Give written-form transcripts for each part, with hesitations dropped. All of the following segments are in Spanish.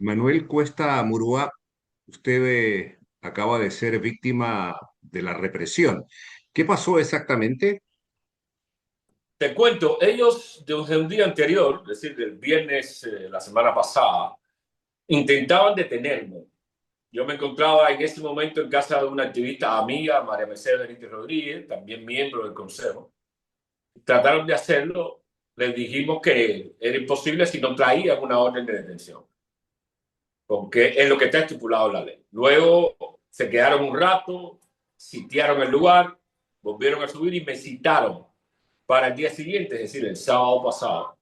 Manuel Cuesta Murúa, usted acaba de ser víctima de la represión. ¿Qué pasó exactamente? Te cuento, ellos desde un día anterior, es decir, del viernes, la semana pasada, intentaban detenerme. Yo me encontraba en ese momento en casa de una activista amiga, María Mercedes Benítez Rodríguez, también miembro del Consejo. Trataron de hacerlo, les dijimos que era imposible si no traían una orden de detención, porque es lo que está estipulado en la ley. Luego se quedaron un rato, sitiaron el lugar, volvieron a subir y me citaron para el día siguiente, es decir, el sábado pasado,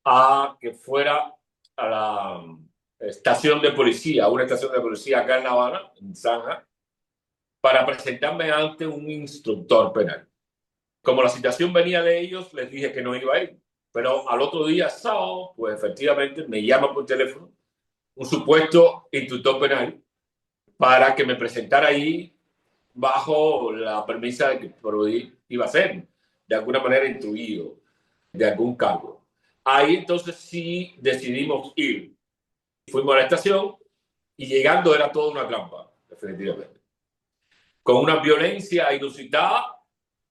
a que fuera a la estación de policía, a una estación de policía acá en La Habana, en Zanja, para presentarme ante un instructor penal. Como la citación venía de ellos, les dije que no iba a ir. Pero al otro día, sábado, pues efectivamente me llama por teléfono un supuesto instructor penal para que me presentara ahí bajo la premisa de que iba a ser de alguna manera instruido de algún cargo. Ahí entonces sí decidimos ir. Fuimos a la estación y llegando era toda una trampa, definitivamente. Con una violencia inusitada,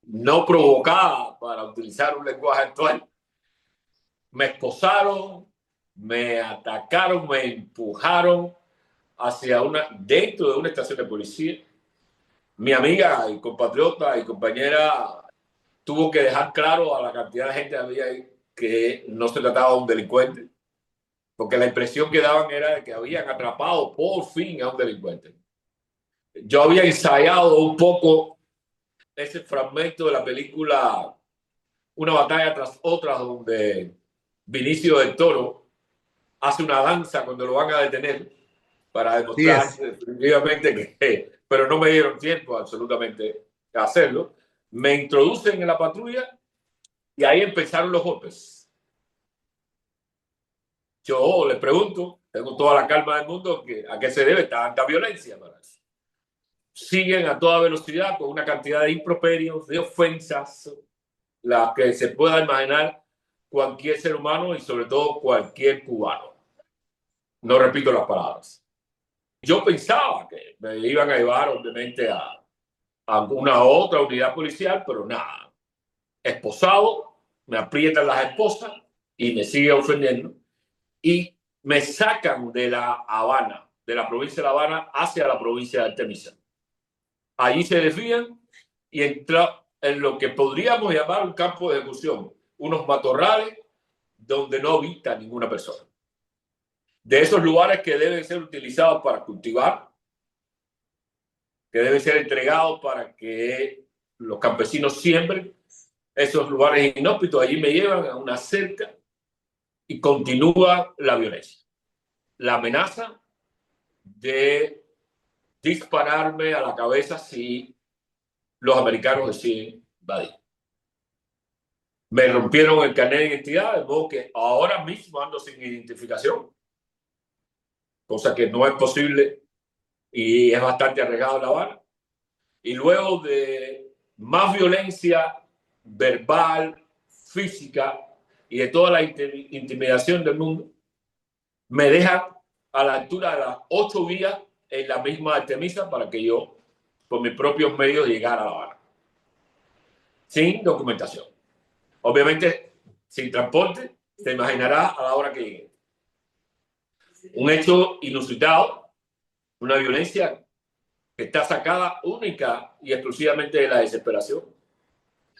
no provocada, para utilizar un lenguaje actual. Me esposaron, me atacaron, me empujaron dentro de una estación de policía. Mi amiga y compatriota y compañera tuvo que dejar claro a la cantidad de gente que había ahí que no se trataba de un delincuente, porque la impresión que daban era de que habían atrapado por fin a un delincuente. Yo había ensayado un poco ese fragmento de la película Una batalla tras otra, donde Vinicio del Toro hace una danza cuando lo van a detener para Sí demostrar es. definitivamente que, pero no me dieron tiempo absolutamente a hacerlo. Me introducen en la patrulla y ahí empezaron los golpes. Yo les pregunto, tengo toda la calma del mundo, ¿a qué se debe tanta violencia para eso? Siguen a toda velocidad con una cantidad de improperios, de ofensas, las que se pueda imaginar cualquier ser humano y sobre todo cualquier cubano. No repito las palabras. Yo pensaba que me iban a llevar obviamente a alguna otra unidad policial, pero nada. Esposado, me aprietan las esposas y me sigue ofendiendo. Y me sacan de La Habana, de la provincia de La Habana hacia la provincia de Artemisa. Allí se desvían y entra en lo que podríamos llamar un campo de ejecución, unos matorrales donde no habita ninguna persona. De esos lugares que deben ser utilizados para cultivar, que deben ser entregados para que los campesinos siembren, esos lugares inhóspitos allí me llevan a una cerca y continúa la violencia. La amenaza de dispararme a la cabeza si los americanos deciden invadir. Me rompieron el carnet de identidad, de modo que ahora mismo ando sin identificación, cosa que no es posible y es bastante arriesgado La Habana. Y luego de más violencia verbal, física y de toda la intimidación del mundo, me dejan a la altura de las 8 vías en la misma Artemisa para que yo, por mis propios medios, llegara a La Habana. Sin documentación. Obviamente, sin transporte, te imaginarás a la hora que llegue. Un hecho inusitado, una violencia que está sacada única y exclusivamente de la desesperación.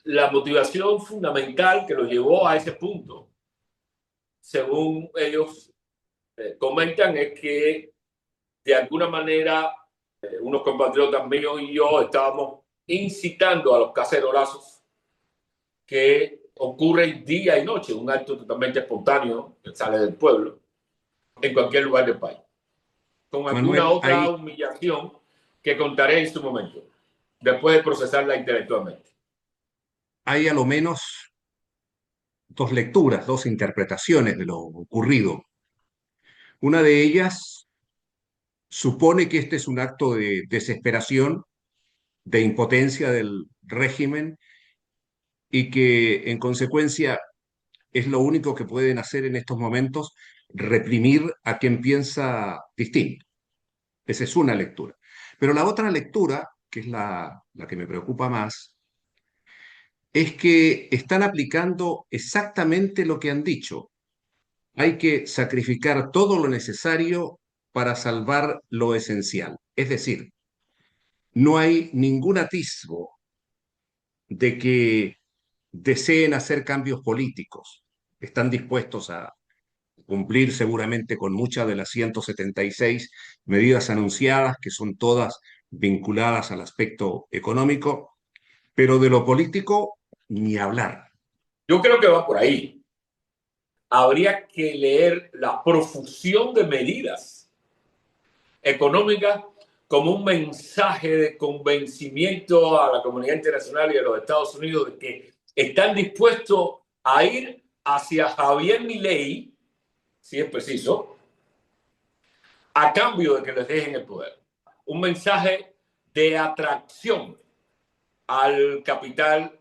La motivación fundamental que los llevó a ese punto, según ellos comentan, es que de alguna manera unos compatriotas míos y yo estábamos incitando a los cacerolazos que ocurren día y noche, un acto totalmente espontáneo que sale del pueblo en cualquier lugar del país, con alguna Manuel, otra humillación que contaré en su momento, después de procesarla intelectualmente. hay a lo menos dos lecturas, dos interpretaciones de lo ocurrido. Una de ellas supone que este es un acto de desesperación, de impotencia del régimen y que en consecuencia es lo único que pueden hacer en estos momentos, reprimir a quien piensa distinto. Esa es una lectura. Pero la otra lectura, que es la que me preocupa más, es que están aplicando exactamente lo que han dicho. Hay que sacrificar todo lo necesario para salvar lo esencial. Es decir, no hay ningún atisbo de que deseen hacer cambios políticos. Están dispuestos a cumplir seguramente con muchas de las 176 medidas anunciadas, que son todas vinculadas al aspecto económico, pero de lo político ni hablar. Yo creo que va por ahí. Habría que leer la profusión de medidas económicas como un mensaje de convencimiento a la comunidad internacional y a los Estados Unidos de que están dispuestos a ir hacia Javier Milei, si es preciso, a cambio de que les dejen el poder. Un mensaje de atracción al capital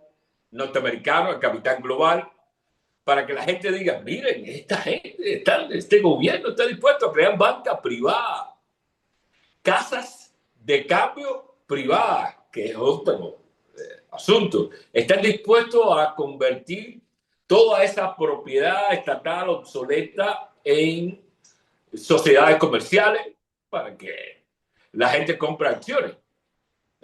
norteamericano, al capital global, para que la gente diga, miren, esta gente, este gobierno está dispuesto a crear banca privada, casas de cambio privadas, que es otro asunto. Están dispuestos a convertir toda esa propiedad estatal obsoleta en sociedades comerciales para que la gente compre acciones.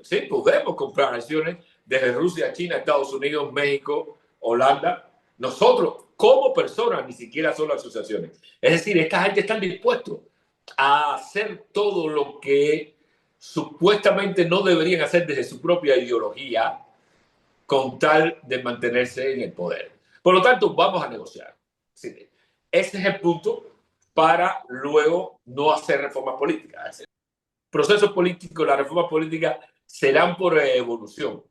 Sí, podemos comprar acciones desde Rusia, China, Estados Unidos, México, Holanda. Nosotros, como personas, ni siquiera son las asociaciones. Es decir, esta gente está dispuesta a hacer todo lo que supuestamente no deberían hacer desde su propia ideología con tal de mantenerse en el poder. Por lo tanto, vamos a negociar. Sí, ese es el punto para luego no hacer reformas políticas. El proceso político, la reforma política serán por evolución.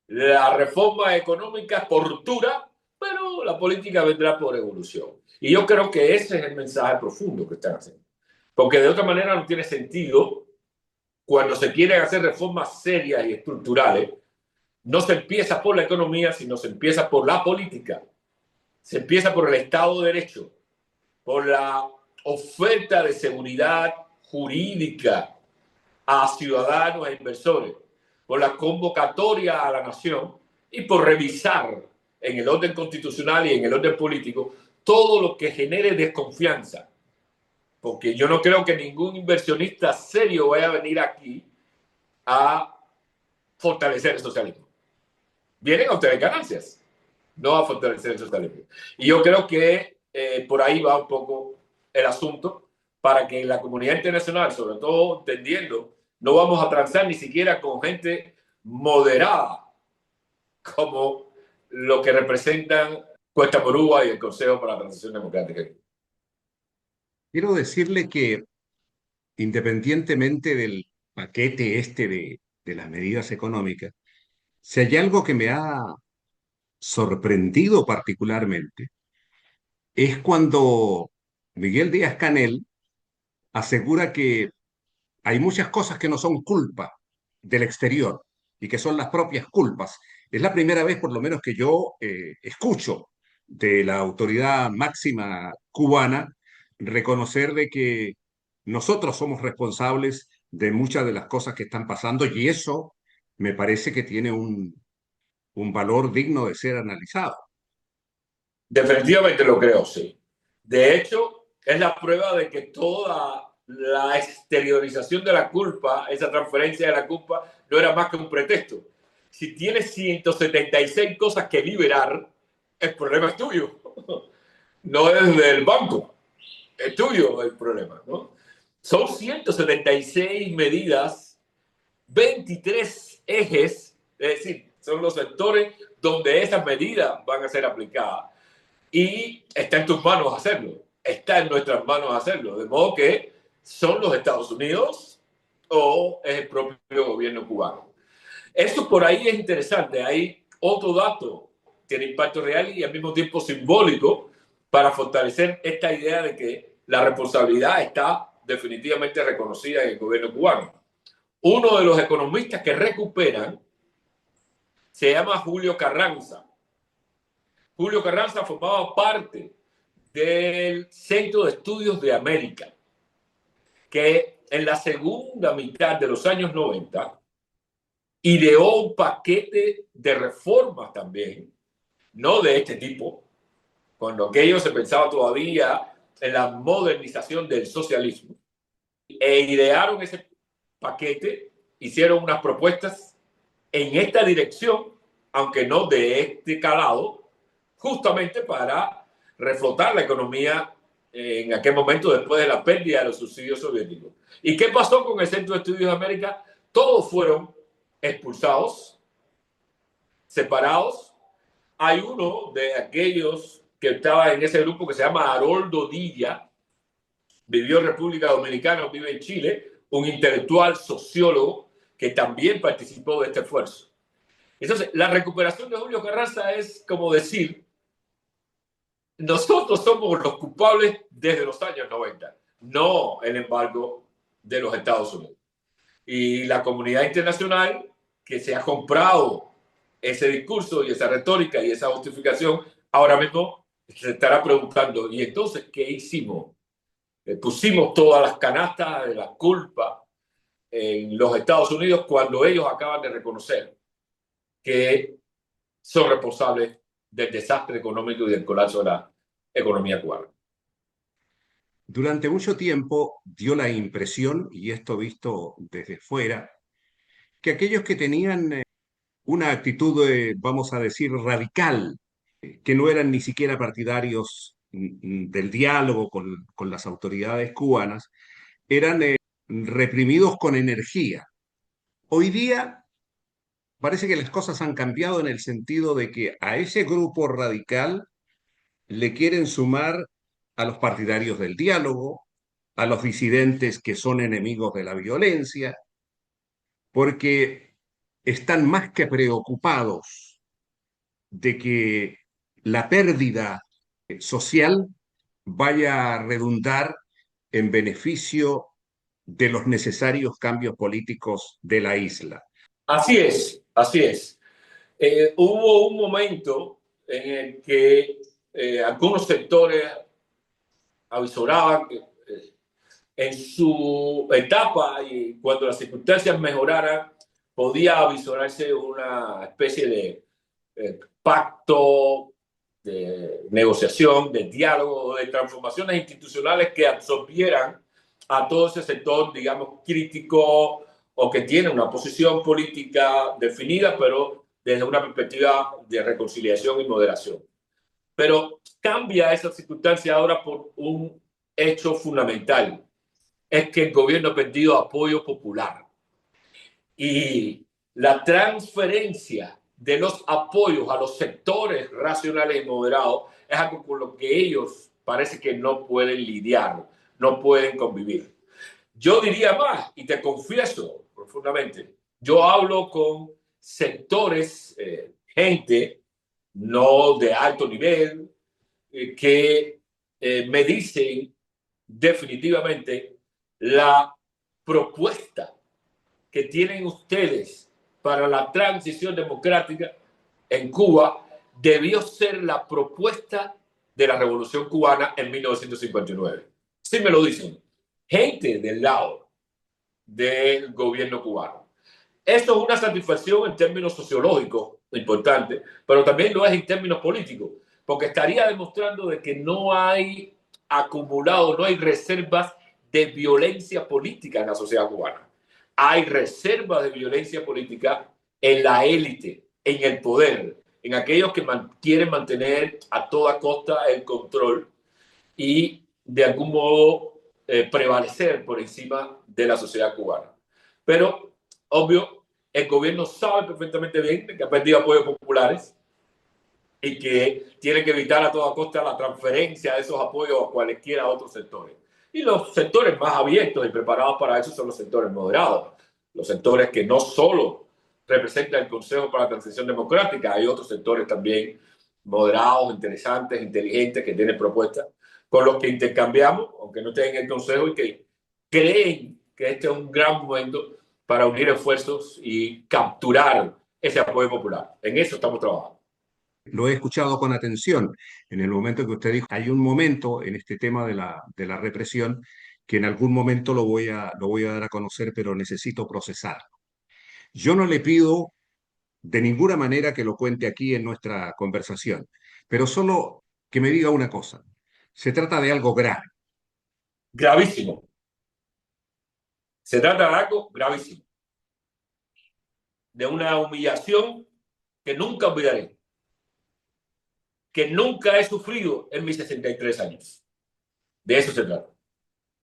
La reforma económica por ruptura, pero la política vendrá por evolución. Y yo creo que ese es el mensaje profundo que están haciendo. Porque de otra manera no tiene sentido cuando se quieren hacer reformas serias y estructurales. No se empieza por la economía, sino se empieza por la política. Se empieza por el Estado de Derecho, por la oferta de seguridad jurídica a ciudadanos e inversores, por la convocatoria a la nación y por revisar en el orden constitucional y en el orden político todo lo que genere desconfianza. Porque yo no creo que ningún inversionista serio vaya a venir aquí a fortalecer el socialismo. Vienen a obtener ganancias, no a fortalecer el socialismo. Y yo creo que por ahí va un poco el asunto para que la comunidad internacional, sobre todo entendiendo, no vamos a transar ni siquiera con gente moderada como lo que representan Cuesta Morúa y el Consejo para la Transición Democrática. Quiero decirle que independientemente del paquete este de las medidas económicas, si hay algo que me ha sorprendido particularmente, es cuando Miguel Díaz-Canel asegura que hay muchas cosas que no son culpa del exterior y que son las propias culpas. Es la primera vez, por lo menos, que yo escucho de la autoridad máxima cubana reconocer de que nosotros somos responsables de muchas de las cosas que están pasando y eso me parece que tiene un valor digno de ser analizado. Definitivamente lo creo, sí. De hecho, es la prueba de que toda la exteriorización de la culpa, esa transferencia de la culpa, no era más que un pretexto. Si tienes 176 cosas que liberar, el problema es tuyo. No es del banco. Es tuyo el problema, ¿no? Son 176 medidas, 23 ejes, es decir, son los sectores donde esas medidas van a ser aplicadas. Y está en tus manos hacerlo, está en nuestras manos hacerlo, de modo que son los Estados Unidos o es el propio gobierno cubano. Eso por ahí es interesante, hay otro dato, tiene impacto real y al mismo tiempo simbólico para fortalecer esta idea de que la responsabilidad está definitivamente reconocida en el gobierno cubano. Uno de los economistas que recuperan se llama Julio Carranza. Julio Carranza formaba parte del Centro de Estudios de América, que en la segunda mitad de los años 90 ideó un paquete de reformas también, no de este tipo, cuando aquello se pensaba todavía en la modernización del socialismo, e idearon ese paquete, hicieron unas propuestas en esta dirección, aunque no de este calado, justamente para reflotar la economía en aquel momento después de la pérdida de los subsidios soviéticos. ¿Y qué pasó con el Centro de Estudios de América? Todos fueron expulsados, separados. Hay uno de aquellos que estaba en ese grupo que se llama Haroldo Dilla, vivió en República Dominicana, vive en Chile, un intelectual sociólogo que también participó de este esfuerzo. Entonces, la recuperación de Julio Carranza es como decir, nosotros somos los culpables desde los años 90, no el embargo de los Estados Unidos. Y la comunidad internacional que se ha comprado ese discurso y esa retórica y esa justificación, ahora mismo se estará preguntando, ¿y entonces qué hicimos? Pusimos todas las canastas de la culpa en los Estados Unidos cuando ellos acaban de reconocer que son responsables del desastre económico y del colapso de la economía cubana. Durante mucho tiempo dio la impresión, y esto visto desde fuera, que aquellos que tenían una actitud, vamos a decir, radical, que no eran ni siquiera partidarios del diálogo con las autoridades cubanas, eran reprimidos con energía. Hoy día parece que las cosas han cambiado en el sentido de que a ese grupo radical le quieren sumar a los partidarios del diálogo, a los disidentes que son enemigos de la violencia, porque están más que preocupados de que la pérdida social vaya a redundar en beneficio de los necesarios cambios políticos de la isla. Así es, así es. Hubo un momento en el que algunos sectores avisoraban que en su etapa y cuando las circunstancias mejoraran, podía avisorarse una especie de pacto, de negociación, de diálogo, de transformaciones institucionales que absorbieran a todo ese sector, digamos, crítico o que tiene una posición política definida, pero desde una perspectiva de reconciliación y moderación. Pero cambia esa circunstancia ahora por un hecho fundamental, es que el gobierno ha perdido apoyo popular. Y la transferencia de los apoyos a los sectores racionales y moderados es algo con lo que ellos parece que no pueden lidiar, no pueden convivir. Yo diría más, y te confieso profundamente, yo hablo con sectores, gente no de alto nivel, que me dicen definitivamente la propuesta que tienen ustedes para la transición democrática en Cuba debió ser la propuesta de la Revolución Cubana en 1959. Sí me lo dicen. Gente del lado del gobierno cubano. Esto es una satisfacción en términos sociológicos importante, pero también lo es en términos políticos, porque estaría demostrando de que no hay acumulado, no hay reservas de violencia política en la sociedad cubana. Hay reservas de violencia política en la élite, en el poder, en aquellos que quieren mantener a toda costa el control y de algún modo prevalecer por encima de la sociedad cubana. Pero, obvio, el gobierno sabe perfectamente bien que ha perdido apoyos populares y que tiene que evitar a toda costa la transferencia de esos apoyos a cualesquiera otros sectores. Y los sectores más abiertos y preparados para eso son los sectores moderados, los sectores que no solo representan el Consejo para la Transición Democrática, hay otros sectores también moderados, interesantes, inteligentes, que tienen propuestas con los que intercambiamos, aunque no estén en el Consejo, y que creen que este es un gran momento para unir esfuerzos y capturar ese apoyo popular. En eso estamos trabajando. Lo he escuchado con atención en el momento que usted dijo, hay un momento en este tema de la represión que en algún momento lo voy a dar a conocer, pero necesito procesar. Yo no le pido de ninguna manera que lo cuente aquí en nuestra conversación, pero solo que me diga una cosa. Se trata de algo grave. Gravísimo. Se trata de algo gravísimo. De una humillación que nunca olvidaré. Que nunca he sufrido en mis 63 años. De eso se trata.